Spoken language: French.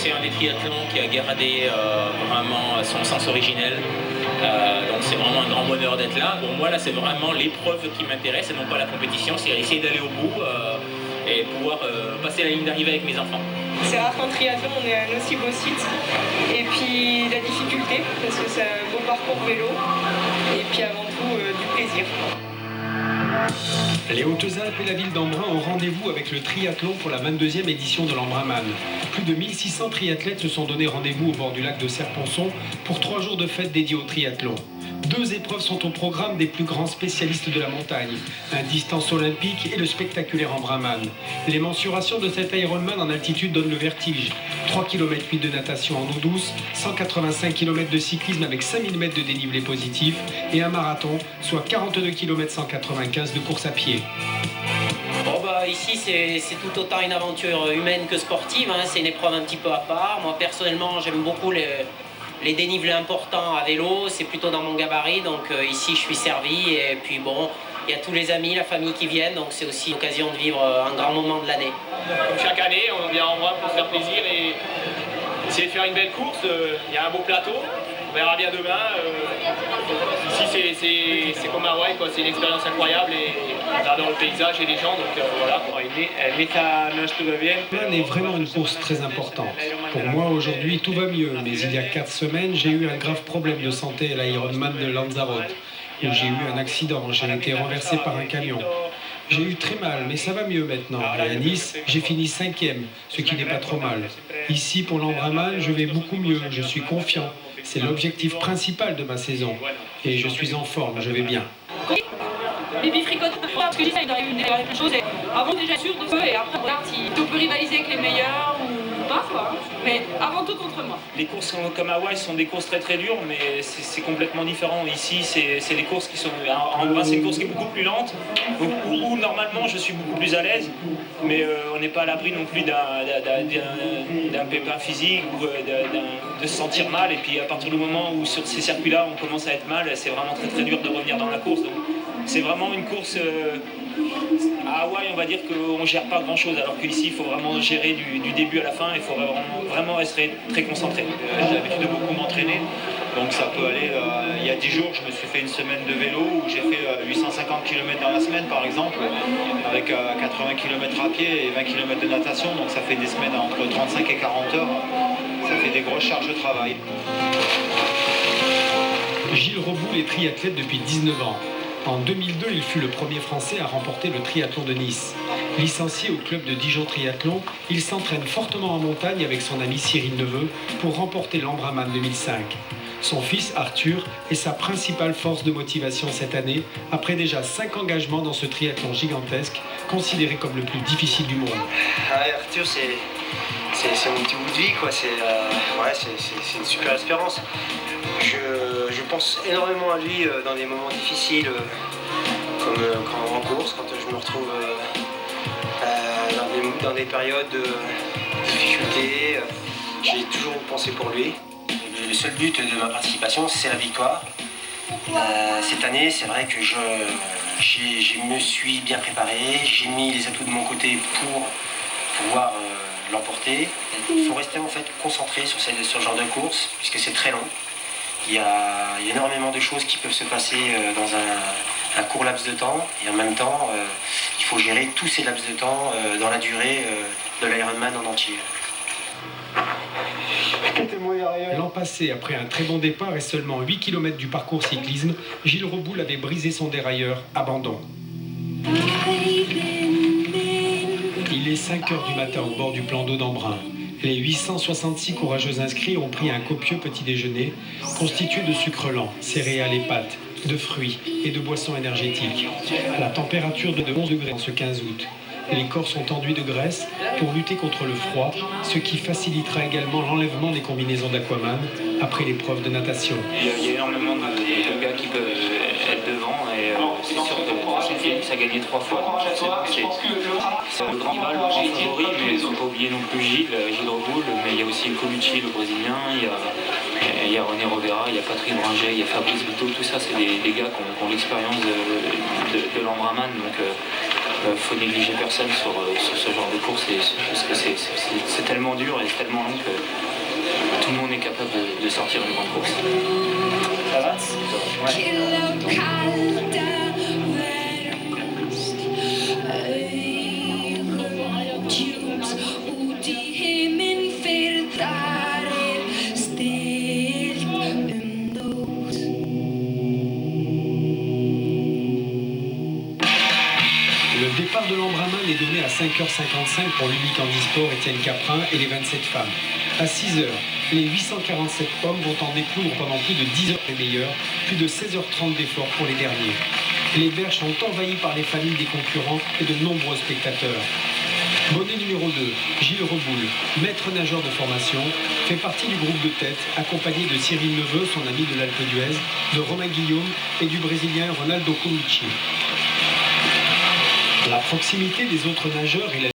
C'est un des triathlons qui a gardé vraiment son sens originel. Donc c'est vraiment un grand bonheur d'être là. Pour moi là c'est vraiment l'épreuve qui m'intéresse et non pas la compétition, c'est essayer d'aller au bout et pouvoir passer la ligne d'arrivée avec mes enfants. C'est rare qu'en triathlon on ait un aussi beau site. Et puis la difficulté, parce que c'est un beau parcours vélo. Et puis avant tout du plaisir. Les Hautes-Alpes et la ville d'Embrun ont rendez-vous avec le triathlon pour la 22e édition de l'Embrunman. Plus de 1600 triathlètes se sont donné rendez-vous au bord du lac de Serponçon pour 3 jours de fête dédiés au triathlon. 2 épreuves sont au programme des plus grands spécialistes de la montagne, un distance olympique et le spectaculaire Embrunman. Les mensurations de cet Ironman en altitude donnent le vertige. 3 km 8 de natation en eau douce, 185 km de cyclisme avec 5000 mètres de dénivelé positif et un marathon, soit 42 km 195 de course à pied. Bon ici c'est tout autant une aventure humaine que sportive, hein. C'est une épreuve un petit peu à part. Moi personnellement j'aime beaucoup les dénivelés importants à vélo, c'est plutôt dans mon gabarit, donc ici je suis servi et puis bon, il y a tous les amis, la famille qui viennent, donc c'est aussi l'occasion de vivre un grand moment de l'année. Comme chaque année, on vient en Embrun pour se faire plaisir et essayer de faire une belle course. Il y a un beau plateau, on verra bien demain. Ici c'est comme Hawaï, c'est une expérience incroyable et j'adore le paysage et les gens, donc voilà. L'Ironman est vraiment une course très importante. Pour moi aujourd'hui tout va mieux, mais il y a 4 semaines j'ai eu un grave problème de santé à l'Ironman de Lanzarote, où j'ai eu un accident, j'ai été renversé par un camion. J'ai eu très mal, mais ça va mieux maintenant. Et à Nice, j'ai fini 5e, ce qui n'est pas trop mal. Ici, pour l'Embrunman, je vais beaucoup mieux, je suis confiant. C'est l'objectif principal de ma saison. Et je suis en forme, je vais bien. Bibi fricote, parce que j'essaye d'arriver à quelque chose. Avant déjà sûr de feu et après on regarde si on peut rivaliser avec les meilleurs ou pas quoi. Mais avant tout contre moi. Les courses comme Hawaï sont des courses très très dures, mais c'est complètement différent. Ici c'est des courses qui sont... En Embrun c'est une course qui est beaucoup plus lente, où normalement je suis beaucoup plus à l'aise, mais on n'est pas à l'abri non plus d'un pépin physique ou de se sentir mal. Et puis à partir du moment où sur ces circuits-là on commence à être mal, c'est vraiment très très dur de revenir dans la course. Donc, c'est vraiment une course... à Hawaï, on va dire qu'on ne gère pas grand-chose, alors qu'ici, il faut vraiment gérer du début à la fin, il faut vraiment rester très concentré. J'ai l'habitude de beaucoup m'entraîner, donc ça peut aller... il y a 10 jours, je me suis fait une semaine de vélo où j'ai fait 850 km dans la semaine, par exemple, avec 80 km à pied et 20 km de natation, donc ça fait des semaines entre 35 et 40 heures. Ça fait des grosses charges de travail. Gilles Reboul est triathlète depuis 19 ans. En 2002, il fut le premier Français à remporter le triathlon de Nice. Licencié au club de Dijon Triathlon, il s'entraîne fortement en montagne avec son ami Cyril Neveu pour remporter l'Embrunman 2005. Son fils Arthur est sa principale force de motivation cette année, après déjà 5 engagements dans ce triathlon gigantesque, considéré comme le plus difficile du monde. Arthur, c'est mon petit bout de vie, quoi. C'est une super espérance. Je pense énormément à lui dans des moments difficiles, comme en course, quand je me retrouve dans des périodes de difficulté. J'ai toujours pensé pour lui. Le seul but de ma participation, c'est la victoire. Cette année, c'est vrai que je me suis bien préparé, j'ai mis les atouts de mon côté pour pouvoir l'emporter. Il faut rester en fait concentré sur ce genre de course, puisque c'est très long. Il y a énormément de choses qui peuvent se passer dans un court laps de temps, et en même temps, il faut gérer tous ces laps de temps dans la durée de l'Ironman en entier. L'an passé, après un très bon départ et seulement 8 km du parcours cyclisme, Gilles Reboul avait brisé son dérailleur, abandon. Il est 5 h du matin au bord du plan d'eau d'Embrun. Les 866 courageux inscrits ont pris un copieux petit déjeuner constitué de sucre lent, céréales et pâtes, de fruits et de boissons énergétiques. À la température de 11 degrés en ce 15 août. Les corps sont enduits de graisse pour lutter contre le froid, ce qui facilitera également l'enlèvement des combinaisons d'Aquaman après l'épreuve de natation. Il y a énormément de gars qui peuvent être devant et c'est sûr que Félix a gagné 3 fois. C'est le grand rival, le grand favori, mais il ne faut pas oublier non plus Gilles Reboul, mais il y a aussi Colucci, le Brésilien, il y a René Rovera, il y a Patrick Branger, il y a Fabrice Vito, tout ça c'est des gars qui ont l'expérience de l'Embrunman. Donc faut négliger personne sur ce genre de course, parce que c'est tellement dur et c'est tellement long que tout le monde est capable de sortir une grande course. Ça va? Le départ de l'Embrunman est donné à 5h55 pour l'unique handisport Étienne Caprin et les 27 femmes. À 6h, les 847 hommes vont en découdre pendant plus de 10 heures les meilleurs, plus de 16h30 d'efforts pour les derniers. Les berges sont envahies par les familles des concurrents et de nombreux spectateurs. Bonnet numéro 2, Gilles Reboul, maître nageur de formation, fait partie du groupe de tête, accompagné de Cyril Neveu, son ami de l'Alpe d'Huez, de Romain Guillaume et du Brésilien Ronaldo Comici. La proximité des autres nageurs et la